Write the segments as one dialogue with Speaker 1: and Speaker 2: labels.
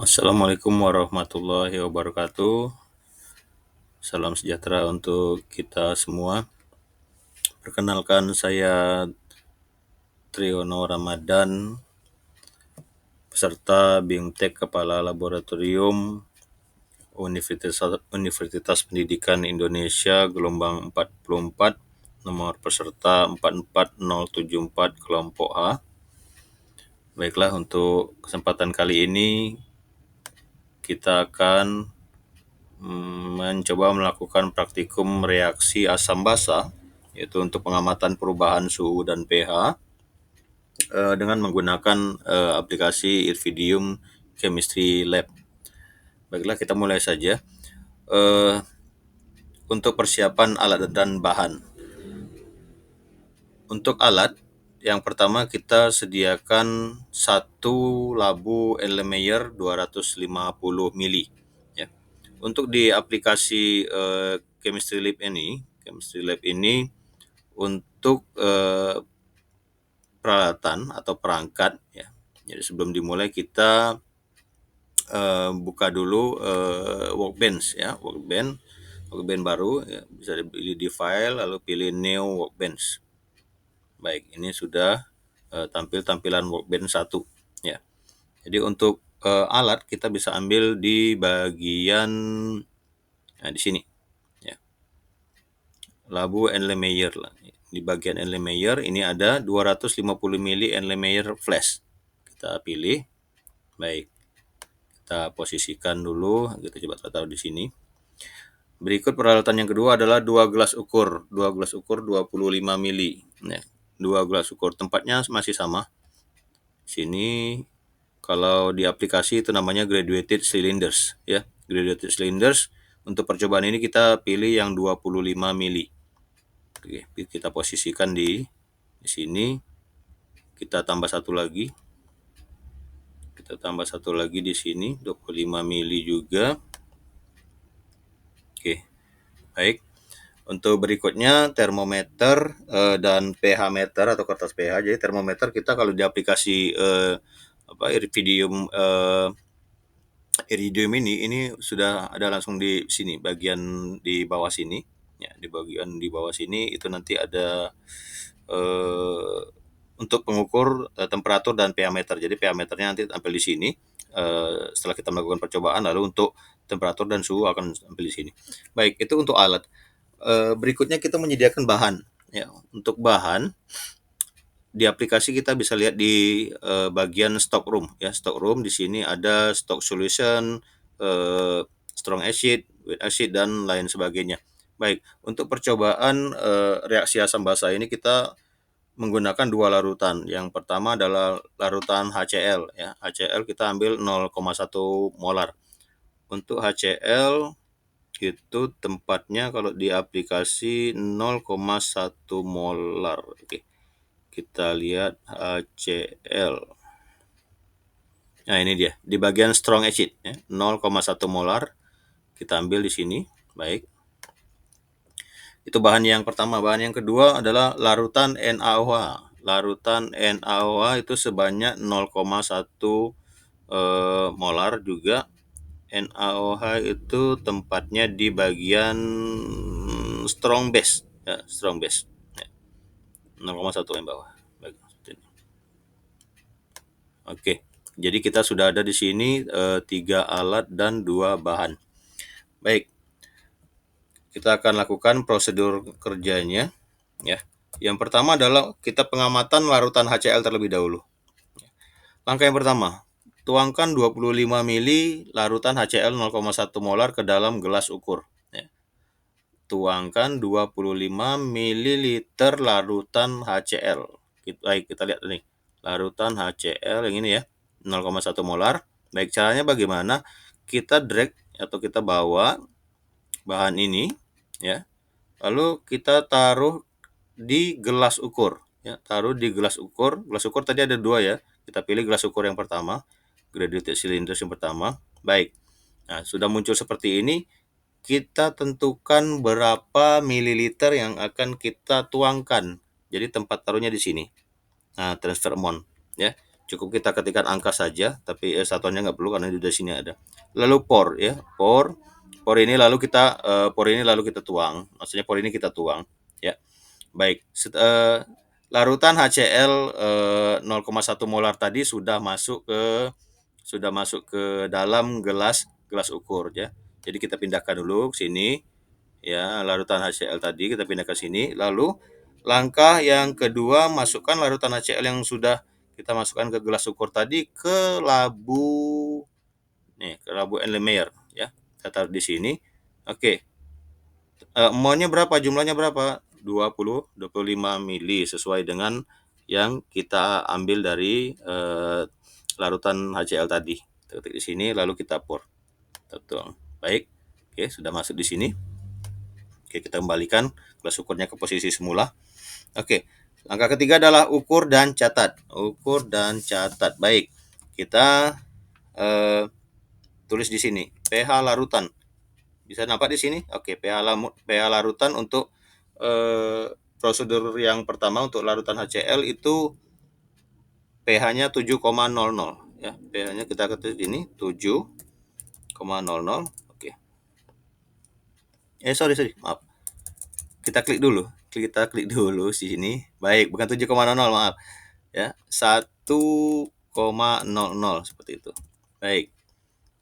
Speaker 1: Assalamualaikum warahmatullahi wabarakatuh. Salam sejahtera untuk kita semua. Perkenalkan, saya Triyono Ramadan, peserta BIMTEK Kepala Laboratorium Universitas Pendidikan Indonesia gelombang 44, nomor peserta 44074 kelompok H. Baiklah, untuk kesempatan kali ini kita akan mencoba melakukan praktikum reaksi asam basa, yaitu untuk pengamatan perubahan suhu dan pH dengan menggunakan aplikasi Irvidium Chemistry Lab. Baiklah, kita mulai saja. Untuk persiapan alat dan bahan. Untuk alat, yang pertama kita sediakan satu labu Erlenmeyer 250 mili. Ya. Untuk di aplikasi Chemistry Lab ini untuk peralatan atau perangkat, ya. Jadi sebelum dimulai kita buka dulu workbench, ya, workbench baru, ya, bisa dibeli di file lalu pilih new workbench. Baik, ini sudah tampil tampilan workbench 1, ya. Jadi untuk alat kita bisa ambil di bagian di sini, ya. Labu Erlenmeyer lah. Di bagian Erlenmeyer ini ada 250 mili Erlenmeyer flash. Kita pilih. Baik. Kita posisikan dulu, kita coba taruh di sini. Berikut peralatan yang kedua adalah 2 gelas ukur 25 mili. Nah, 2 gelas ukur, tempatnya masih sama. Sini kalau di aplikasi itu namanya graduated cylinders, ya. Graduated cylinders. Untuk percobaan ini kita pilih yang 25 mili. Oke, kita posisikan di sini. Kita tambah satu lagi. Kita tambah satu lagi di sini, 25 mili juga. Oke, baik. Untuk berikutnya termometer dan pH meter atau kertas pH. Jadi termometer kita kalau di aplikasi Iridium ini sudah ada langsung di sini, bagian di bawah sini, ya. Di bagian di bawah sini itu nanti ada untuk pengukur temperatur dan pH meter. Jadi pH meternya nanti tampil di sini setelah kita melakukan percobaan, lalu untuk temperatur dan suhu akan tampil di sini. Baik, itu untuk alat. Berikutnya kita menyediakan bahan, ya. Untuk bahan di aplikasi kita bisa lihat di bagian stock room, ya. Stock room di sini ada stock solution, strong acid, weak acid, dan lain sebagainya. Baik, untuk percobaan reaksi asam basa ini kita menggunakan 2 larutan. Yang pertama adalah larutan HCl, ya. HCl kita ambil 0,1 molar. Untuk HCl itu tempatnya kalau di aplikasi 0,1 molar. Oke. Kita lihat HCl. Nah, ini dia di bagian strong acid, ya. 0,1 molar kita ambil di sini. Baik. Itu bahan yang pertama. Bahan yang kedua adalah larutan NaOH. Larutan NaOH itu sebanyak 0,1 molar juga. NaOH itu tempatnya di bagian strong base, ya, strong base, ya. 0,1 yang bawah. Baik. Oke, jadi kita sudah ada di sini 3 alat dan 2 bahan. Baik, kita akan lakukan prosedur kerjanya, ya. Yang pertama adalah kita pengamatan larutan HCl terlebih dahulu. Langkah yang pertama, tuangkan 25 mili larutan HCl 0,1 molar ke dalam gelas ukur, ya. Tuangkan 25 ml larutan HCl. Baik, kita lihat nih. Larutan HCl yang ini, ya, 0,1 molar. Baik, caranya bagaimana? Kita drag atau kita bawa bahan ini, ya. Lalu kita taruh di gelas ukur, ya. Taruh di gelas ukur. Gelas ukur tadi ada 2, ya. Kita pilih gelas ukur yang pertama, graduated cylinders yang pertama. Baik. Nah, sudah muncul seperti ini. Kita tentukan berapa mililiter yang akan kita tuangkan. Jadi tempat taruhnya di sini. Nah, transfer amount, ya. cukup kita ketikkan angka saja, tapi satuannya nggak perlu karena di sini ada. Lalu por ya, por ini lalu kita tuang, maksudnya por ini kita tuang ya. Baik, larutan HCl 0,1 molar tadi sudah masuk ke dalam gelas gelas ukur ya. Jadi kita pindahkan dulu ke sini ya, larutan HCl tadi kita pindah ke sini. Lalu langkah yang kedua, masukkan larutan HCl yang sudah kita masukkan ke gelas ukur tadi ke labu ke labu Erlenmeyer ya. Kita taruh di sini. Oke. Maunya berapa? Jumlahnya berapa? 25 mili sesuai dengan yang kita ambil dari larutan HCl tadi. Kita ketik di sini lalu kita pour. Betul. Baik. Oke, sudah masuk di sini. Oke, kita kembalikan gelas ukurnya ke posisi semula. Oke. Langkah ketiga adalah ukur dan catat. Ukur dan catat. Baik. Kita tulis di sini pH larutan. Bisa nampak di sini? Oke, pH larutan untuk prosedur yang pertama untuk larutan HCl itu pH-nya 7,00 ya. pH-nya kita ketik ini 7,00. Oke. Sorry, maaf. Kita klik dulu di sini. Baik, bukan 7,00, maaf. Ya, 1,00 seperti itu. Baik.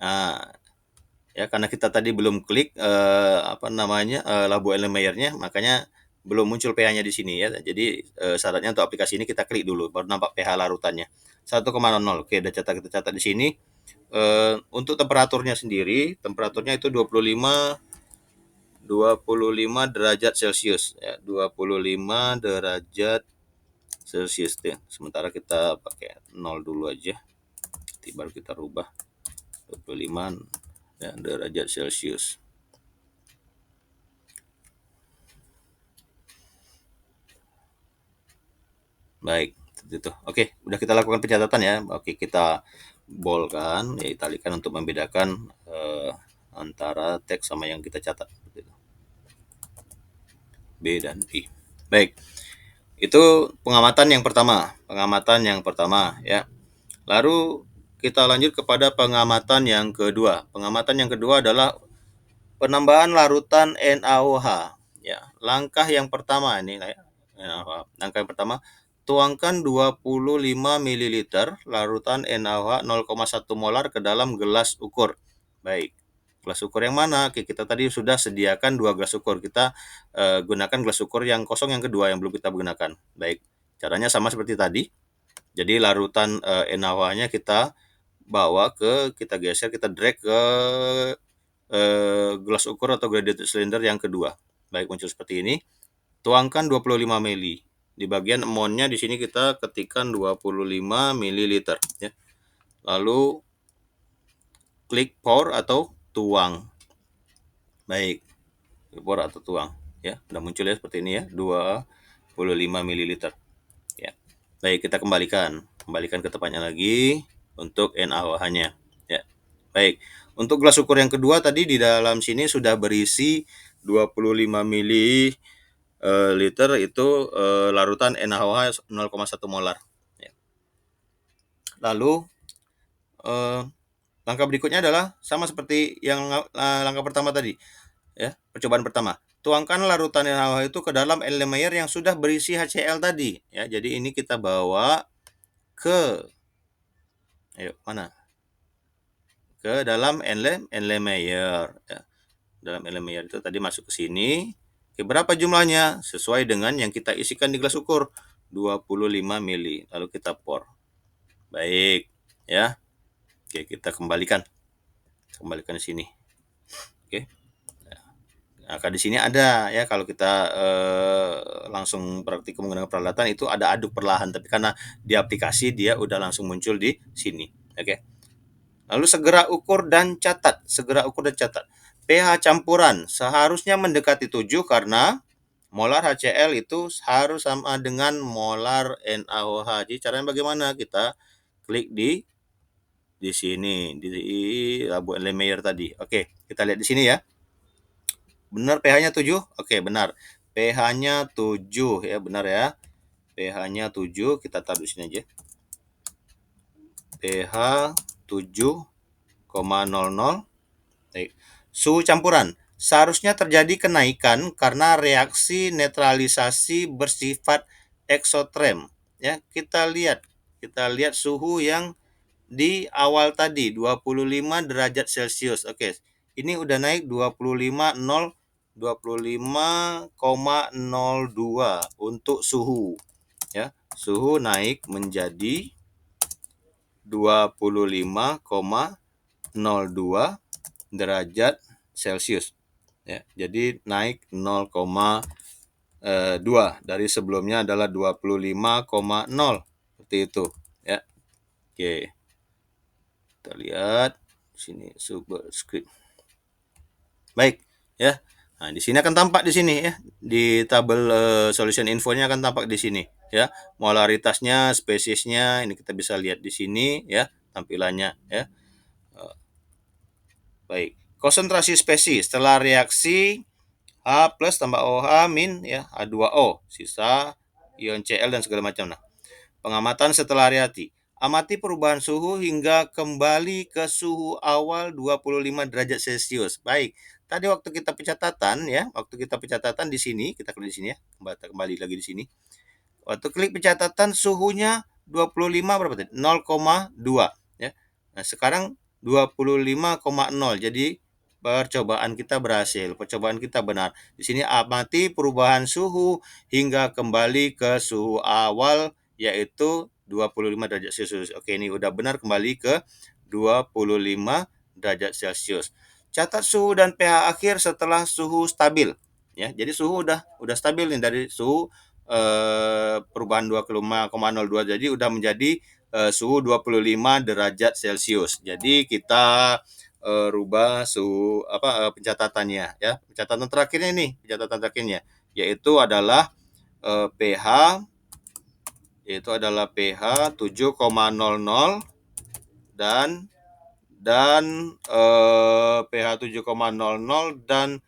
Speaker 1: Nah, ya karena kita tadi belum klik labu Erlenmeyer-nya, makanya belum muncul pH-nya di sini ya. Jadi syaratnya untuk aplikasi ini kita klik dulu baru nampak pH larutannya 1,00. Oke, kita catat di sini. Untuk temperaturnya sendiri, temperaturnya itu 25 derajat Celcius ya, 25 derajat Celcius deh. Sementara kita pakai 0 dulu aja. Baru kita rubah 25 ya, derajat Celcius. Baik, itu. Oke, udah kita lakukan pencatatan ya. Oke, kita boldkan, ya italikan untuk membedakan antara teks sama yang kita catat. B dan I. Baik, itu pengamatan yang pertama ya. Lalu kita lanjut kepada pengamatan yang kedua. Pengamatan yang kedua adalah penambahan larutan NaOH. Ya, langkah yang pertama ini, langkah yang pertama, tuangkan 25 ml larutan NaOH 0,1 molar ke dalam gelas ukur. Baik, gelas ukur yang mana? Oke, kita tadi sudah sediakan 2 gelas ukur. Kita gunakan gelas ukur yang kosong yang kedua yang belum kita gunakan. Baik, caranya sama seperti tadi. Jadi larutan NaOH-nya kita kita geser, kita drag ke gelas ukur atau graduated cylinder yang kedua. Baik, muncul seperti ini. Tuangkan 25 ml. Di bagian amount-nya di sini kita ketikkan 25 ml ya. Lalu klik pour atau tuang. Baik. Pour atau tuang ya. Sudah muncul ya seperti ini ya, 25 ml. Ya. Baik, kita kembalikan ke tempatnya lagi untuk NaOH-nya ya. Baik. Untuk gelas ukur yang kedua tadi di dalam sini sudah berisi 25 ml itu larutan NaOH 0,1 molar. Ya. Lalu langkah berikutnya adalah sama seperti yang langkah pertama tadi, ya, percobaan pertama. Tuangkan larutan NaOH itu ke dalam Erlenmeyer yang sudah berisi HCl tadi, ya. Jadi ini kita bawa ke ke dalam Erlenmeyer. Ya. Dalam Erlenmeyer itu tadi masuk ke sini. Oke, berapa jumlahnya? Sesuai dengan yang kita isikan di gelas ukur, 25 ml. Lalu kita pour. Baik, ya. Oke, kita kembalikan di sini. Oke. Nah, di sini ada ya, kalau kita langsung praktikum menggunakan peralatan itu ada aduk perlahan, tapi karena di aplikasi dia udah langsung muncul di sini. Oke. Lalu segera ukur dan catat. pH campuran seharusnya mendekati 7 karena molar HCl itu harus sama dengan molar NaOH. Jadi caranya bagaimana? Kita klik di sini di labu Erlenmeyer tadi. Oke, kita lihat di sini ya. Benar pH-nya 7? Oke, benar. pH-nya 7 ya, benar ya. pH-nya 7, kita taruh di sini aja. pH 7,00. Baik. Suhu campuran. Seharusnya terjadi kenaikan karena reaksi netralisasi bersifat eksoterm. Ya, kita lihat suhu yang di awal tadi 25 derajat Celcius. Oke. Ini udah naik 25,02 untuk suhu, ya. Suhu naik menjadi 25,02 derajat Celcius, ya. Jadi naik 0,2 dari sebelumnya adalah 25,0 seperti itu, ya. Oke. Kita lihat sini superscript. Baik, ya. Nah, di sini akan tampak di sini, ya. Di tabel solution infonya akan tampak di sini, ya. Molaritasnya, spesiesnya ini kita bisa lihat di sini, ya, tampilannya, ya. Baik. Konsentrasi spesies setelah reaksi H plus tambah OH min, ya, H2O, sisa ion Cl dan segala macam. Nah, pengamatan setelah reaksi. Amati perubahan suhu hingga kembali ke suhu awal 25 derajat Celcius. Baik, tadi waktu kita pencatatan, ya, di sini, kita klik di sini, ya. Kembali lagi di sini. Waktu klik pencatatan suhunya 25 berapa tadi? 0,2, ya. Nah, sekarang 25,0. Jadi percobaan kita berhasil, percobaan kita benar. Di sini amati perubahan suhu hingga kembali ke suhu awal yaitu 25 derajat Celcius. Oke, ini udah benar kembali ke 25 derajat Celcius. Catat suhu dan pH akhir setelah suhu stabil, ya. Jadi suhu udah stabil nih dari suhu perubahan 25,02, jadi udah menjadi suhu 25 derajat Celcius. Jadi kita rubah suhu pencatatannya, ya. Pencatatan terakhirnya yaitu adalah pH 7,00 dan pH 7,00 dan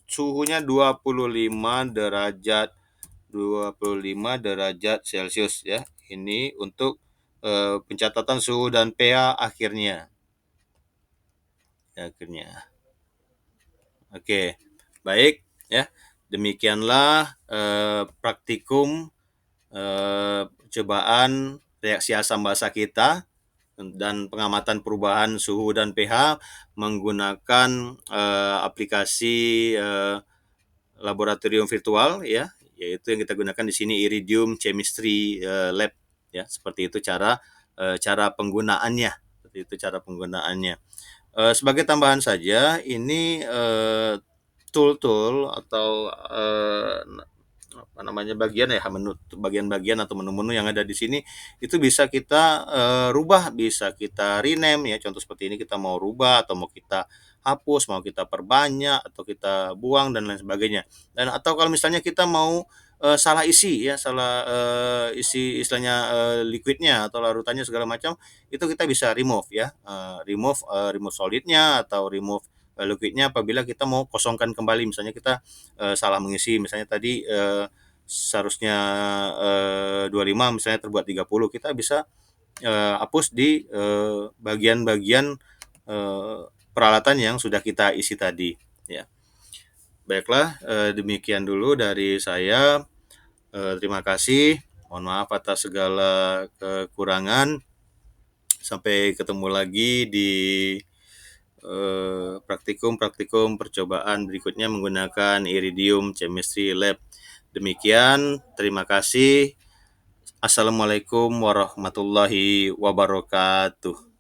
Speaker 1: suhunya 25 derajat Celcius, ya. Ini untuk pencatatan suhu dan pH akhirnya. Oke. Baik, ya. Demikianlah praktikum percobaan reaksi asam basa kita dan pengamatan perubahan suhu dan pH menggunakan aplikasi laboratorium virtual, ya, yaitu yang kita gunakan di sini Iridium Chemistry Lab, ya. Seperti itu cara penggunaannya. Sebagai tambahan saja, ini tool-tool atau bagian-bagian atau menu-menu yang ada di sini itu bisa kita rubah, bisa kita rename, ya. Contoh seperti ini kita mau rubah atau mau kita hapus, mau kita perbanyak atau kita buang dan lain sebagainya. Dan atau kalau misalnya kita mau salah isi, ya, isi istilahnya liquidnya atau larutannya segala macam, itu kita bisa remove, ya. Remove solidnya atau remove liquidnya apabila kita mau kosongkan kembali, misalnya kita salah mengisi, misalnya tadi seharusnya 25 misalnya terbuat 30, kita bisa hapus di bagian-bagian peralatan yang sudah kita isi tadi, ya. Baiklah, demikian dulu dari saya. Terima kasih. Mohon maaf atas segala kekurangan. Sampai ketemu lagi di praktikum percobaan berikutnya menggunakan Iridium Chemistry Lab. Demikian, terima kasih. Assalamualaikum warahmatullahi wabarakatuh.